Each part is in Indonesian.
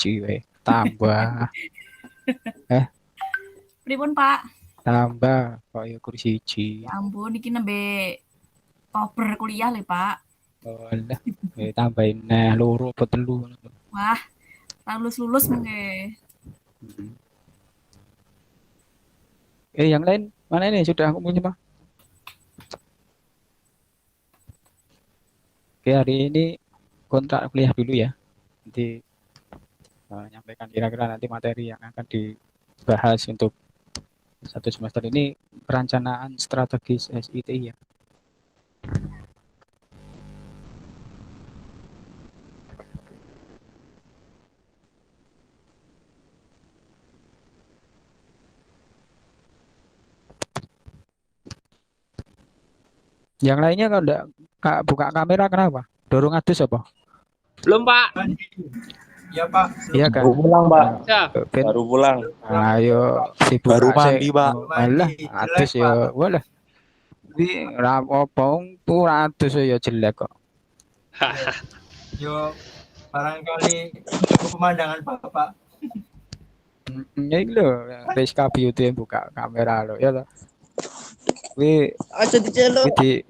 siji we. Tambah. Eh, Pripun, Pak? tambah kok ya kursi siji. Ya ampun, iki nembe kober kuliah lho, Pak. Oh, lah. Tambahin nah loro apa telu. Wah, lulus-lulus mengke. Hmm. Yang lain mana ini sudah aku punya mah. Oke, hari ini kontrak kuliah dulu ya. Nanti nyampaikan kira-kira nanti materi yang akan dibahas untuk satu semester ini perencanaan strategis SITI ya. Yang lainnya kalau enggak buka kamera kenapa? Dorong adus apa? Belum, Pak. Iya, Pak. Iya kan? Baru pulang, Pak. Ya. Ben, Baru pulang. ayo sibuk Baru aja. mandi, Pak. Malah adus ya, walah. Ini rapopong tuh adus ya jelek kok. Yo, barangkali mengganggu pemandangan Bapak. Ini lo, Rizka Beauty yang buka kamera lo, ya lo. Wih, Aja dicelok. di,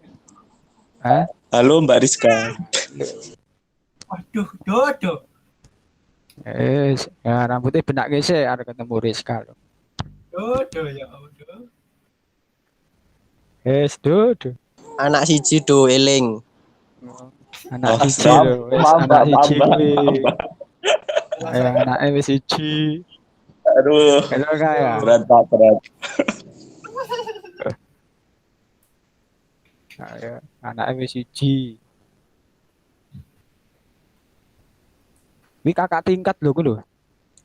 Halo Mbak Rizka. Waduh, Dodo. ya, rambutnya benak gesek, ada ketemu Rizka lo. Dodo ya Allah. Duh. Anak siji do eling. Anak siji lo, anak siji kuwi. Anaknya wis siji. Aduh. Halo kaya. Berat Pak, berat. Ayo, anaknya wis siji. Wi kakak tingkat lho ku lho.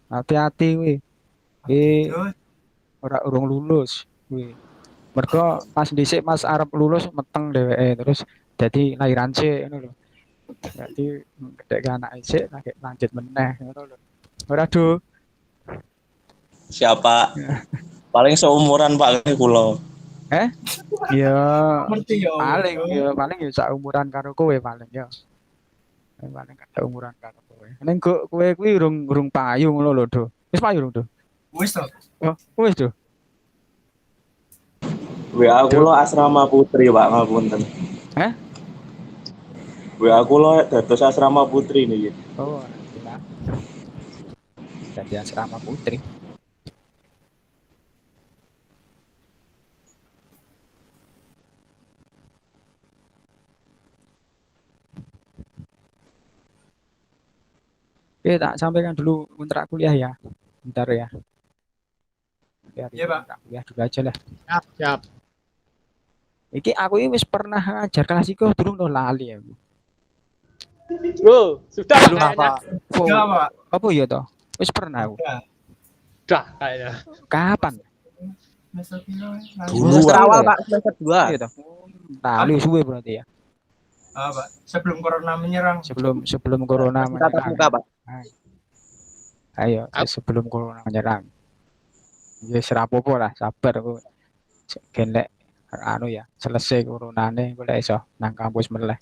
Hati-hati wi. Ora urung lulus wi. Mergo pas dhisik Mas arep lulus meteng dheweke terus dadi lahiran sik ngono lho. Dadi gedhe anak sik lagi lanjut meneh ngono lho. Ora do. Siapa? Paling seumuran Pak kula. Ya Ngerti ya. paling ya saumuran karo kowe paling ya. Paling gak umuran karo kowe. Ning kowe kuwi urung payu ngono lho, Do. Wis payu lho, Do. Wis to. Oh, wis, Do. WA kula asrama putri Pak, ngapunten. WA kula dados asrama putri niki. Oh, alhamdulillah. Jadi asrama putri. Oke, tak sampaikan dulu kontrak kuliah ya. Bentar ya. Iya, Pak. Kontrak kuliah dulu aja lah. Siap. Iki aku ini wis pernah ngajar klasiko durung to lali aku. Oh, sudah Belum kayaknya. Oh, Enggak, Pak. apa ya toh? Wis pernah aku. Sudah kayaknya. Kapan? Semester piro? Dulu Semester awal ya? Pak, semester 2. Iya toh. Lali suwe berarti ya. Pak. Sebelum corona menyerang. Sebelum corona Tatap menyerang. muka, Pak. Ayo, sebelum corona menyerang. Ya serapopo lah, sabar aku. Genek anu ya, selesai coronane gue lek iso nang kampus meneh.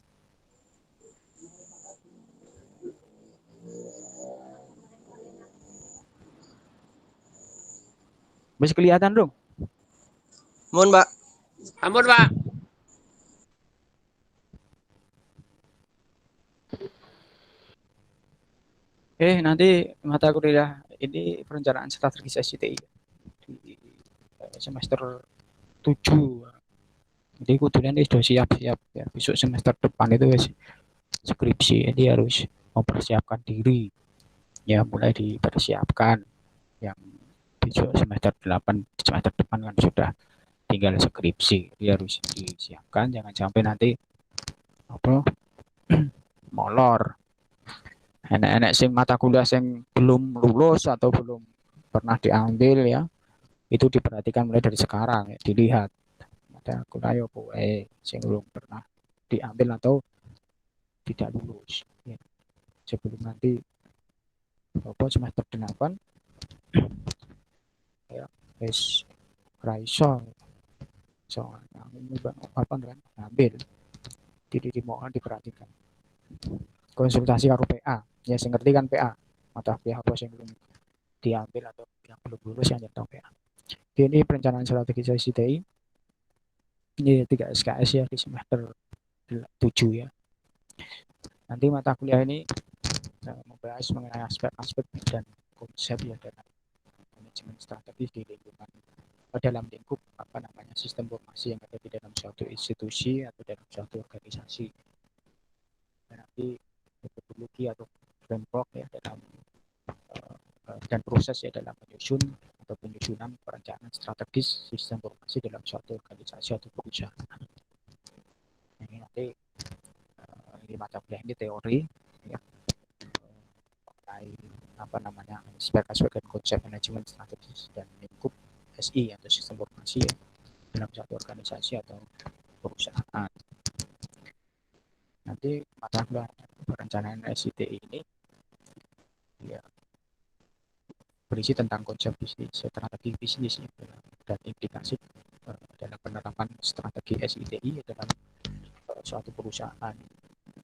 Wis kelihatan dong. Mun, Pak. Ampun, Pak. Nanti mata kuliah ini perencanaan strategis SCTI di semester 7. Jadi kudunya ini sudah siap-siap ya. Besok semester depan itu wis skripsi, jadi harus mempersiapkan diri. Ya mulai dipersiapkan. Yang besok semester 8, semester depan kan sudah tinggal skripsi. Jadi harus disiapkan, jangan sampai nanti apa molor. Enak-enak sing mata kuliah sing belum lulus atau belum pernah diambil ya, itu diperhatikan mulai dari sekarang ya, dilihat mata kuliah apa sing belum pernah diambil atau tidak lulus ya. Sebelum nanti apa semester 8 ya wis raiso soalnya apa kan ambil jadi dimohon diperhatikan konsultasi karo PA ya, sing ngerti kan PA mata kuliah apa yang belum diambil atau yang belum lulus yang nyetok ya. Ini perencanaan strategis ICTI ini 3 SKS ya di semester 7 ya. Nanti mata kuliah ini membahas mengenai aspek-aspek dan konsep ya dalam manajemen strategis di lingkungan dalam lingkup sistem informasi yang ada di dalam suatu institusi atau dalam suatu organisasi. Dan nanti metodologi atau framework ya dalam dan proses ya dalam menyusun atau penyusunan perencanaan strategis sistem informasi dalam suatu organisasi atau perusahaan. Ini nanti di mata kuliah ini teori ya, mengenai aspek-aspek dan konsep manajemen strategis dan lingkup SI atau sistem informasi ya, dalam satu organisasi atau perusahaan. Nanti mata kuliah perencanaan SITI ini ya berisi tentang konsep bisnis, strategi bisnis ya, dan implikasi dalam penerapan strategi SITI dalam suatu perusahaan.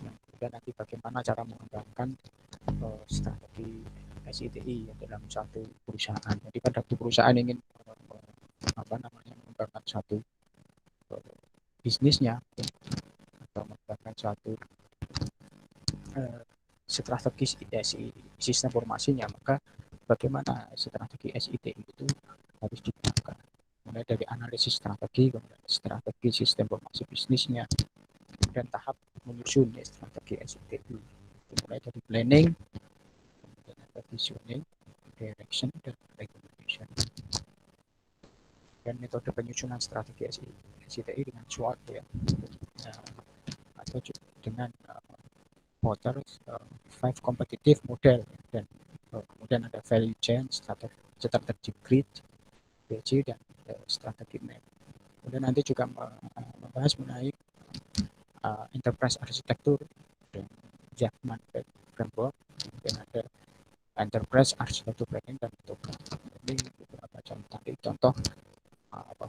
Yang kemudian nanti bagaimana cara mengembangkan strategi SITI dalam satu perusahaan. Jadi pada perusahaan ingin mengembangkan satu bisnisnya atau mengembangkan suatu strategi sistem informasinya, maka bagaimana strategi SITI itu harus digunakan. Mulai dari analisis strategi, kemudian strategi sistem informasi bisnisnya, dan tahap menyusun strategi SITI. Mulai dari planning, kemudian ada visioning, direction, dan recommendation. Dan metode penyusunan strategi SITI dengan SWOT ya, atau dengan model 5 competitive model, dan kemudian ada value chain, strategy grid, BC, dan strategi map. Kemudian nanti juga membahas mengenai enterprise arsitektur dan Jackman framework, kemudian ada enterprise arsitektur planning dan metode. Ini beberapa contoh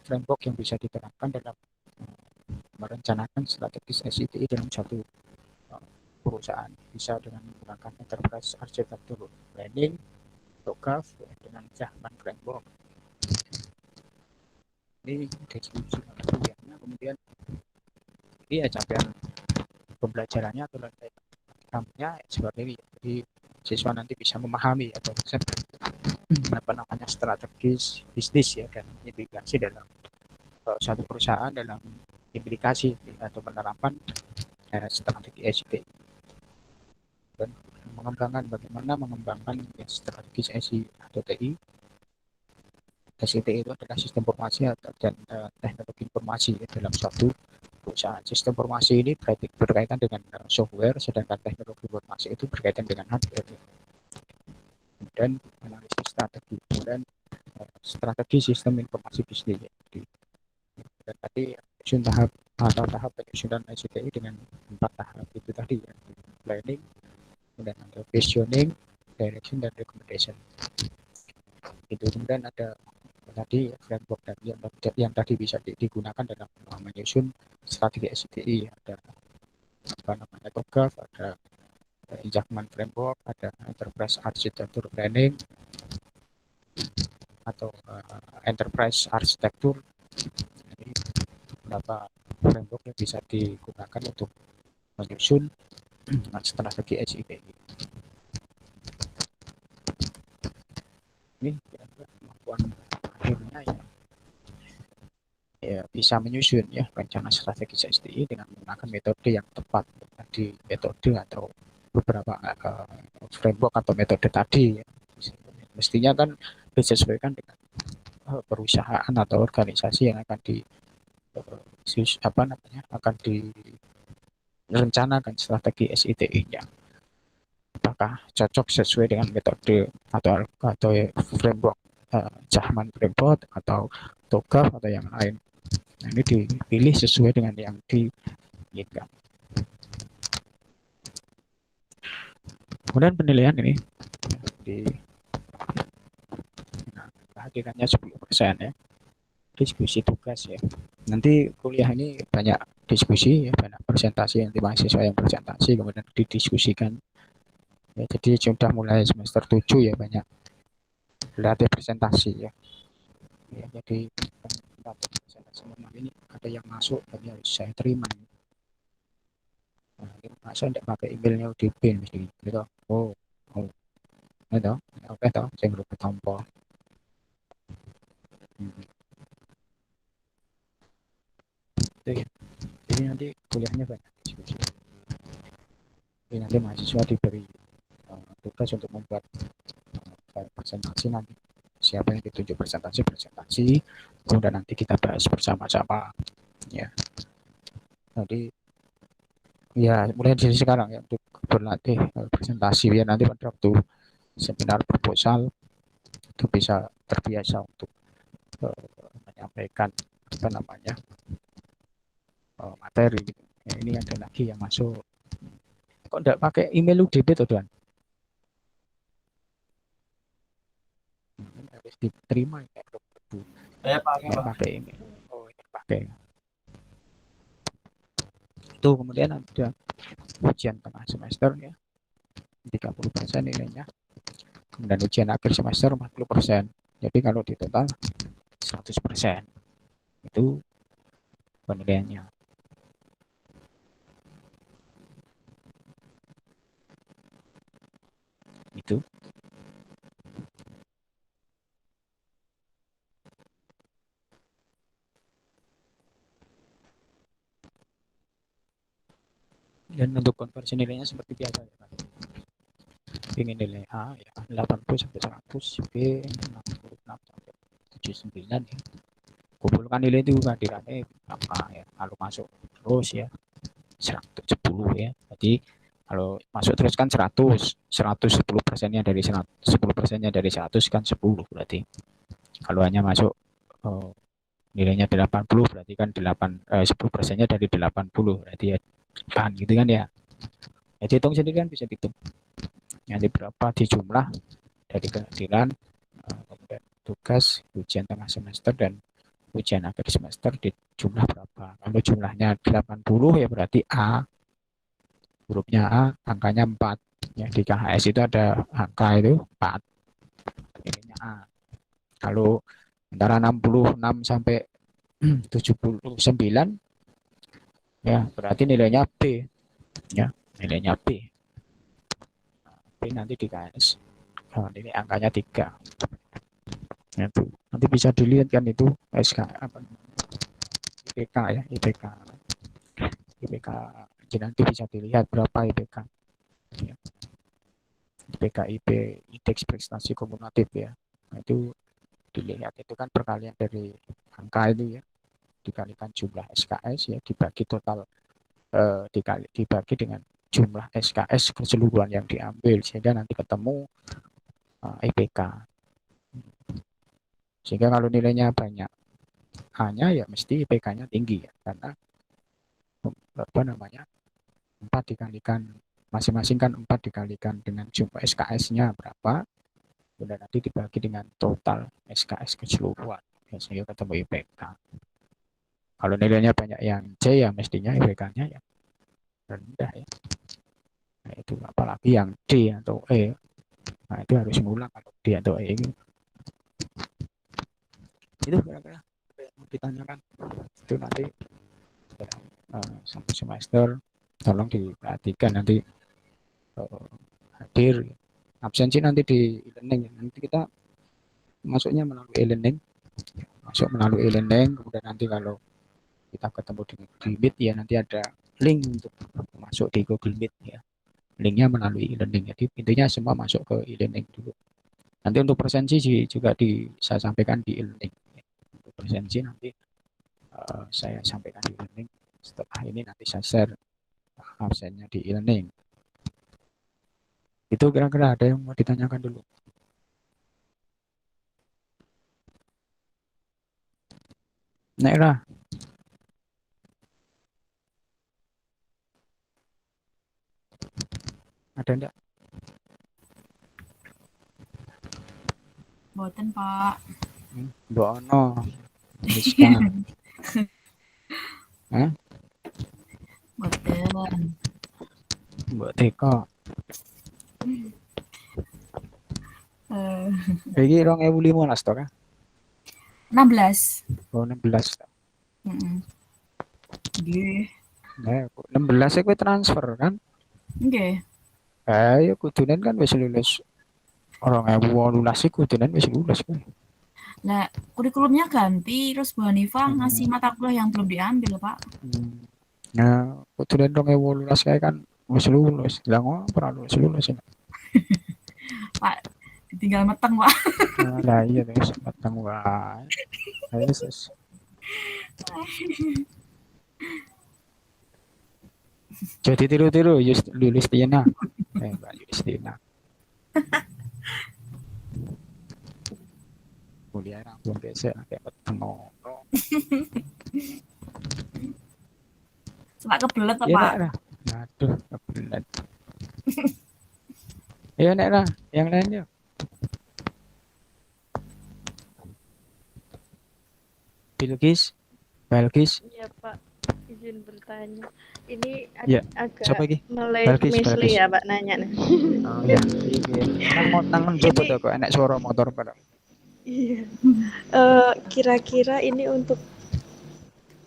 framework yang bisa diterapkan dalam merencanakan strategis SITI dalam satu perusahaan. Bisa dengan menggunakan enterprise arsitektur planning, TOGAF, dengan Jackman framework. Ini deskripsi materialnya, kemudian ini ya capaian pembelajarannya atau namanya seperti ini. Jadi siswa nanti bisa memahami atau konsep strategis bisnis ya, dan implikasi dalam suatu perusahaan dalam implikasi atau penerapan strategi SITI, dan bagaimana mengembangkan strategi SITI. SITI itu adalah sistem informasi dan teknologi informasi dalam suatu perusahaan. Sistem informasi ini berkaitan dengan software, sedangkan teknologi informasi itu berkaitan dengan hardware. Dan analisis strategi, dan strategi sistem informasi bisnis. Dan tadi tahap penyusunan SITI dengan 4 tahap itu tadi ya, planning, kemudian ada visioning, direction, dan recommendation. Itu kemudian ada tadi framework yang tadi bisa digunakan dalam menyusun strategi SITI. Ada TOGAF, ada Jackman framework, ada enterprise arsitektur planning atau enterprise arsitektur. Jadi beberapa framework yang bisa digunakan untuk menyusun strategi SITI. Ini kemampuan akhirnya ya bisa menyusun ya rencana strategi SITI dengan menggunakan metode yang tepat. Di metode atau beberapa framework atau metode tadi ya. Mestinya kan disesuaikan dengan perusahaan atau organisasi yang akan direncanakan strategi SITI-nya. Apakah cocok sesuai dengan metode atau framework Jackman framework atau TOGAF atau yang lain. Nah, ini dipilih sesuai dengan yang diinginkan. Kemudian penilaian ini kehadirannya 10% ya, diskusi tugas ya. Nanti kuliah ini banyak diskusi ya, banyak presentasi, yang mahasiswa yang presentasi kemudian didiskusikan Ya, jadi sudah mulai semester 7 ya banyak latih presentasi ya. Ya, jadi latih presentasi normal ini ada yang masuk dan harus saya terima. Nah, ini masuk tidak pakai emailnya UDP mesti gitu. Oh, oh, itu, oke toh, saya belum ketompo. Itu ya. Jadi nanti kuliahnya banyak diskusi. Jadi nanti mahasiswa diberi tugas untuk membuat presentasi nanti. Siapa yang ditunjuk presentasi, kemudian nanti kita bahas bersama-sama. Ya, jadi ya mulai dari sekarang ya untuk berlatih presentasi biar nanti pada waktu seminar proposal itu bisa terbiasa untuk menyampaikan apa namanya materi. Ya, ini ada lagi yang masuk. Kok enggak pakai email UDP tuh Tuan? Harus diterima ya. Saya pakai Nggak Pak. pakai email. Oh, ini pakai. Itu kemudian ada ujian tengah semester ya. 30% nilainya. Kemudian ujian akhir semester 40%. Jadi kalau di total 100%. Itu penilaiannya. Itu. Dan untuk konversi nilainya seperti biasa ya, Pak. Ingin nilai A ya 80 sampai 100, B 66 sampai 79 ya. Kumpulkan nilai itu kehadirannya apa ya, kalau masuk terus ya 110 ya. Jadi kalau masuk terus kan 100, 110%-nya dari 10%-nya dari 100 kan 10 berarti. Kalau hanya masuk nilainya 80 berarti kan 10%-nya dari 80 berarti ya kan gitu kan ya. Ya hitung sendiri kan bisa dihitung. Nanti berapa di jumlah dari kehadiran kemudian tugas ujian tengah semester dan ujian akhir semester di jumlah berapa. Kalau jumlahnya 80 ya berarti A, hurufnya A, angkanya 4. Ya, di KHS itu ada angka itu 4. Nilainya A. Kalau antara 66 sampai 79 ya berarti nilainya B. Ya, nilainya B. B nanti di KHS. Ini angkanya 3. Itu nanti bisa dilihat kan itu SK apa IPK ya, IPK jadi nanti bisa dilihat berapa IPK ya. IPK IP indeks prestasi kumulatif ya. Nah, itu dilihat itu kan perkalian dari angka itu ya dikalikan jumlah SKS ya dibagi total dibagi dengan jumlah SKS keseluruhan yang diambil sehingga nanti ketemu IPK. Sehingga kalau nilainya banyak A-nya ya mesti IPK-nya tinggi ya karena apa namanya 4 dikalikan masing-masing kan 4 dikalikan dengan jumlah SKS-nya berapa kemudian nanti dibagi dengan total SKS keseluruhan ya, sehingga ketemu IPK. Kalau nilainya banyak yang C ya mestinya IPK-nya ya rendah ya. Nah, itu apalagi yang D atau E. Nah, itu harus ngulang kalau D atau E itu. Itu kira-kira yang mau ditanyakan. Itu nanti satu semester tolong diperhatikan nanti hadir absensi nanti di e-learning nanti kita masuknya melalui e-learning kemudian nanti kalau kita ketemu di Meet ya nanti ada link untuk masuk di Google Meet ya linknya melalui e-learning jadi intinya semua masuk ke e-learning dulu nanti untuk presensi juga saya sampaikan di e-learning untuk presensi nanti saya sampaikan di e-learning setelah ini nanti saya share absennya di e-learning. Itu kira-kira ada yang mau ditanyakan dulu. Naiklah. Ada enggak? Boten, Pak. Mbak Ono. Rizka. Hah? Boten. Mbak Teko. Eh, Iki 2015 to kan? 16. Oh 16. Heeh. Nggih. Nah, 16 kowe transfer kan? Nggih. Ya kudunen kan wis lulus 2018 iku kudunen wis lulus kowe. Lah, kurikulumnya ganti, terus Bu Hanifah ngasih Hmm. mata kuliah yang belum diambil, Pak. Hmm. Nah, kudunen 2018 kae kan wis lulus. Lah ngopo ora lulus ya? Pak, ditinggal meteng, Pak. Nah, lah iya wis mateng wae. Wis. Jadi tiru-tiru Yulistina. Mbak Yulistina. Kuliah langsung gesek kayak meteng ngono. Cuma kebelet, Iya Pak. nek lah. Aduh, kebelet. Iya nek lah, yang lain yuk. Bilkis, Belkis, Iya Pak, izin bertanya. Ini ya. Siapa agak lagi? melek Belkis, misli Belkis. ya Pak nanya nih. Oh ya, nang coba Ini kok enak suara motor pada. iya. Kira-kira ini untuk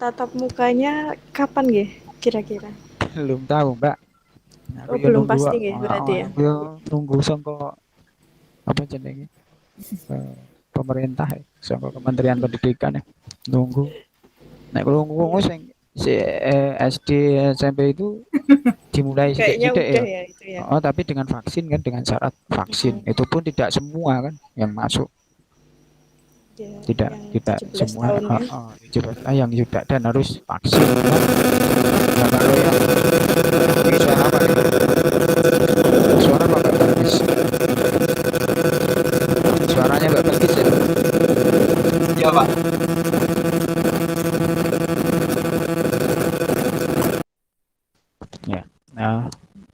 tatap mukanya kapan ya? Kira-kira? Belum tahu, Mbak. Aku Oh ya belum nunggu pasti kok. ya berarti ya. Aku ya nunggu sangko apa jenenge? Pemerintah ya, sangko Kementerian Pendidikan ya. Nunggu. Nek nunggu Iya. sing si SD SMP itu dimulai Kayaknya sidik-sidik udah ya. ya itu ya. Oh, tapi dengan vaksin kan, dengan syarat vaksin. Mm-mm. Itu pun tidak semua kan yang masuk, Ya, tidak yang tidak 17 semua. tahun kan. Yang sudah dan harus vaksin. Nah, kalau yang ini suara apa nih? Suara apa Mbak Belkis? Suaranya Mbak Belkis ya? Iya, Pak. Ya. Nah,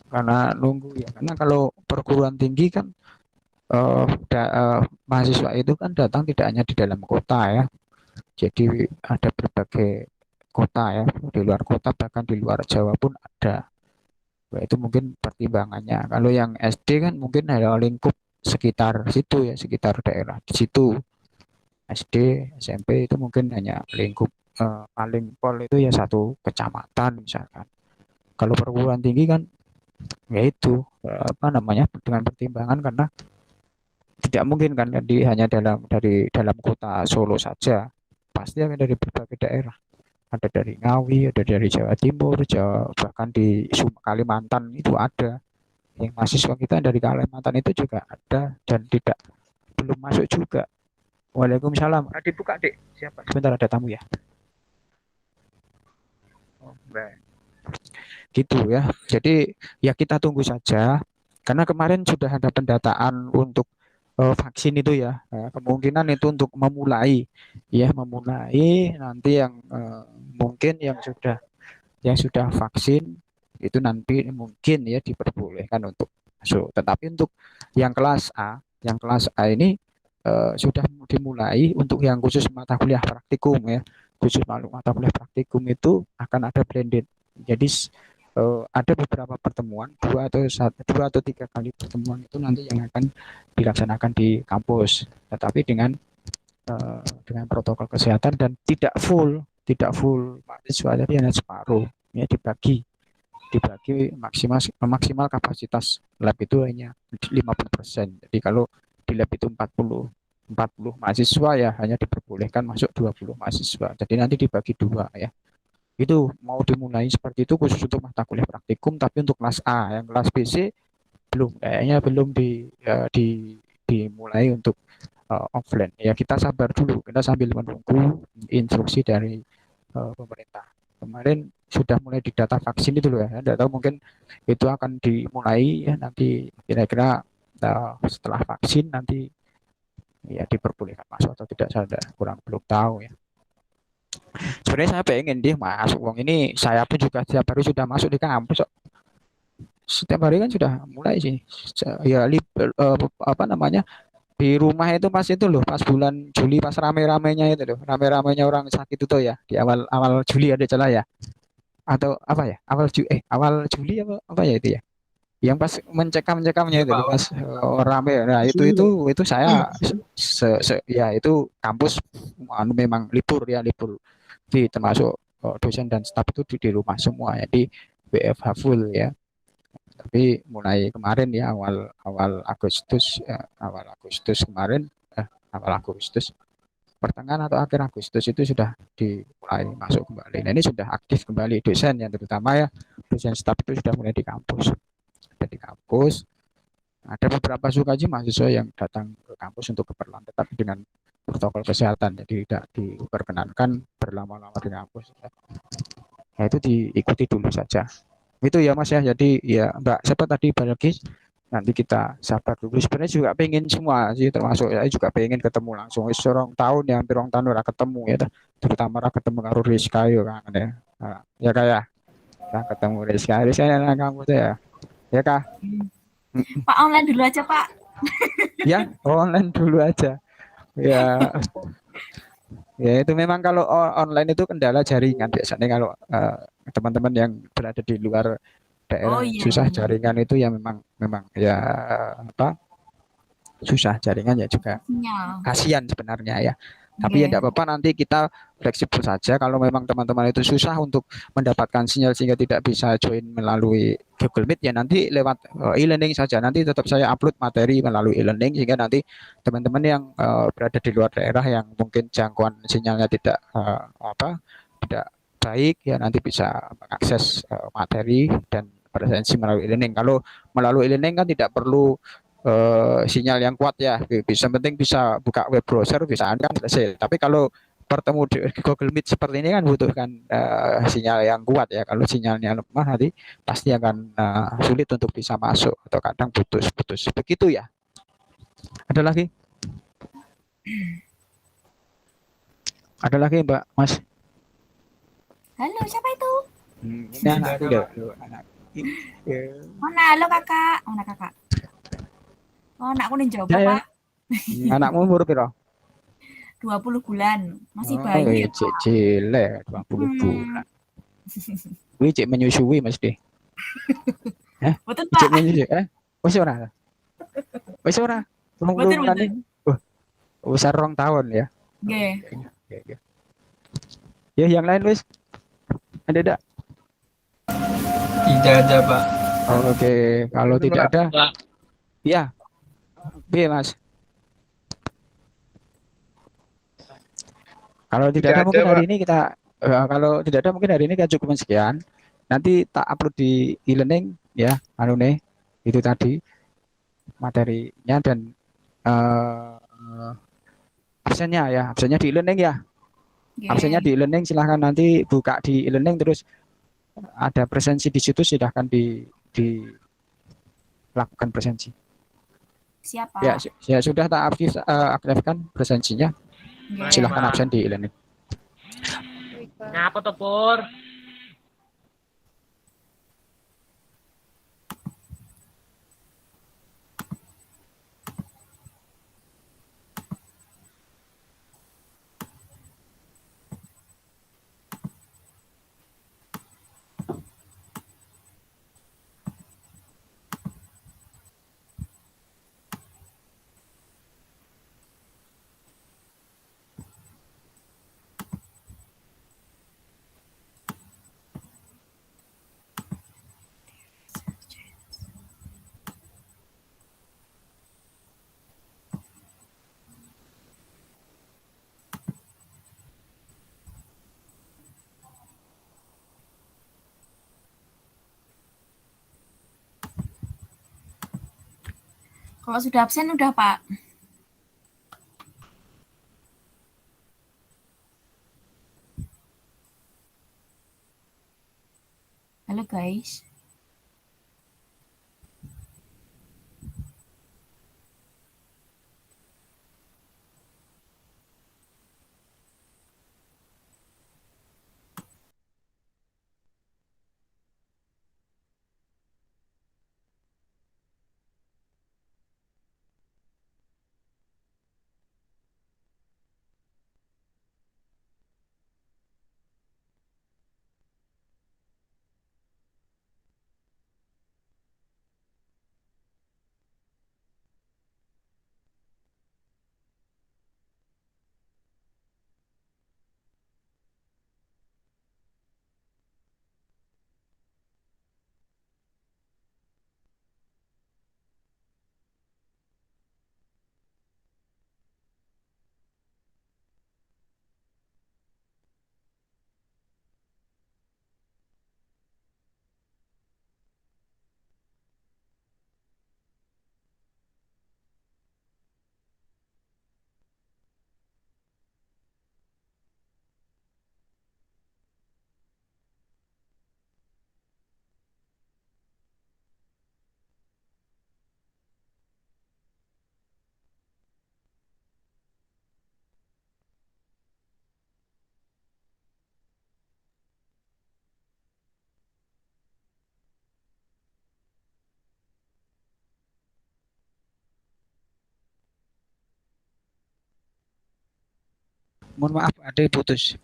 karena nunggu ya. Karena kalau perguruan tinggi kan mahasiswa itu kan datang tidak hanya di dalam kota ya. Jadi ada berbagai kota ya, di luar kota bahkan di luar Jawa pun ada. Wah, itu mungkin pertimbangannya. Kalau yang SD kan mungkin ada lingkup sekitar situ ya, sekitar daerah di situ. SD, SMP itu mungkin hanya lingkup paling pol itu ya satu kecamatan misalkan. Kalau perguruan tinggi kan ya itu apa namanya dengan pertimbangan karena tidak mungkin kan hanya dari dalam kota Solo saja, pasti akan dari berbagai daerah. Ada dari Ngawi, ada dari Jawa Timur, Jawa, bahkan di Kalimantan itu ada. Yang mahasiswa kita dari Kalimantan itu juga ada dan tidak belum masuk juga. Waalaikumsalam. Adik buka Dik. Siapa? Sebentar ada tamu ya. Oh, baik. Gitu ya. Jadi ya kita tunggu saja. Karena kemarin sudah ada pendataan untuk vaksin itu ya. Kemungkinan itu untuk memulai nanti yang mungkin yang sudah vaksin itu nanti mungkin ya diperbolehkan untuk masuk. Tetapi untuk yang kelas A ini sudah dimulai untuk yang khusus mata kuliah praktikum ya. Khusus mata kuliah praktikum itu akan ada blended. Jadi ada beberapa pertemuan, dua atau tiga kali pertemuan itu nanti yang akan dilaksanakan di kampus, tetapi dengan protokol kesehatan dan tidak full mahasiswa, jadi hanya separuh ya, dibagi maksimal kapasitas lab itu hanya 50%. Jadi kalau di lab itu 40 mahasiswa ya hanya diperbolehkan masuk 20 mahasiswa. Jadi nanti dibagi dua ya. Itu mau dimulai seperti itu khusus untuk mata kuliah praktikum, tapi untuk kelas A, yang kelas BC kayaknya belum dimulai untuk offline. Ya kita sabar dulu, kita sambil menunggu instruksi dari pemerintah. Kemarin sudah mulai didata vaksin itu loh ya, tidak tahu mungkin itu akan dimulai ya nanti kira-kira setelah vaksin nanti ya diperbolehkan masuk atau tidak, saya belum tahu ya. Sebenarnya saya pengen dia masuk, wong ini saya pun juga setiap hari sudah masuk di kampus. Setiap hari kan sudah mulai sih. Ya apa namanya di rumah itu pas itu loh, pas bulan Juli pas rame-ramenya itu loh, rame-ramenya orang sakit itu ya di awal Juli ada celah ya, atau apa ya awal Juli apa ya itu ya, yang pas mencekam-cekamnya itu loh, Pak. pas rame. Nah, itu saya ya itu kampus memang libur ya, libur. Jadi termasuk dosen dan staf itu di rumah semua ya, di WFH full ya. Tapi mulai kemarin ya, awal awal Agustus awal Agustus kemarin, awal Agustus pertengahan atau akhir Agustus itu sudah dimulai masuk kembali. Nah, ini sudah aktif kembali dosen yang terutama ya, dosen staf itu sudah mulai di kampus. Ada di kampus, ada beberapa sukaji mahasiswa yang datang ke kampus untuk keperluan tetapi dengan protokol kesehatan, jadi tidak diperkenankan berlama-lama di kampus. Ya itu diikuti dulu saja. Itu ya Mas ya. Jadi ya Mbak, siapa tadi balik lagi, nanti kita sabar dulu. Sebenarnya juga pengen semua sih, termasuk saya juga pengen ketemu langsung. Seorang tahun ya, hampir orang tahun udah ketemu ya, terutama orang ketemu karo Rizka yo kan ya. Nah, ya kayak ya ketemu Rizka, Rizka yang kamu tuh ya. Ya kak. Pak online dulu aja Pak. Ya online dulu aja. Ya, ya itu memang kalau online itu kendala jaringan biasanya kalau teman-teman yang berada di luar Oh daerah iya susah benar. jaringan itu ya, memang memang ya apa, susah jaringan ya juga, Sinyal. kasihan sebenarnya ya. Tapi ya Oke. tidak apa-apa, nanti kita fleksibel saja. Kalau memang teman-teman itu susah untuk mendapatkan sinyal sehingga tidak bisa join melalui Google Meet, ya nanti lewat e-learning saja. Nanti tetap saya upload materi melalui e-learning sehingga nanti teman-teman yang berada di luar daerah yang mungkin jangkauan sinyalnya tidak tidak baik ya, nanti bisa mengakses materi dan presensi melalui e-learning. Kalau melalui e-learning kan tidak perlu sinyal yang kuat ya, bisa penting bisa buka web browser bisa kan selesai. Tapi kalau bertemu di Google Meet seperti ini kan butuhkan sinyal yang kuat ya. Kalau sinyalnya lemah nanti pasti akan sulit untuk bisa masuk atau kadang putus-putus begitu ya. Ada lagi? Ada lagi Mbak, Mas? Halo, siapa itu? Ini anakku ya, anak. Mana? Halo kakak. Mana kakak? Oh, anakku nih jawab Ya, ya. Pak. Anakmu umur berapa? 20 bulan. Masih Oh, bayi ya cek Pak. cilik 20 Hmm, bulan. Wih, cek menyusui mesti. betul Cek Pak. menyusui. Wis ora. Wis ora. 20 Betul bulan betul. nih. Besar rong tahun ya. Oke. Oke, oke. Ya, yang lain wis. Ada enggak? Tidak ada, Pak. Oke, kalau tidak ada, Pak. ya. Piye, Mas? Kalau tidak ada mungkin hari ini kita kalau tidak ada mungkin hari ini kita cukup sekian. Nanti tak upload di e-learning ya, anu nih. Itu tadi materinya dan absennya ya, absennya di e-learning ya. Absennya di Oke. e-learning, silahkan nanti buka di e-learning, terus ada presensi di situ, silahkan dilakukan presensi. Ya, Siapa? ya sudah tak aktifkan presensinya. Oke. Silahkan Pak. absen di e-learning. Baik, Pak. Ngapa tuh, Pur? Kalau sudah absen udah Pak. Halo guys. Mohon maaf, ada putus.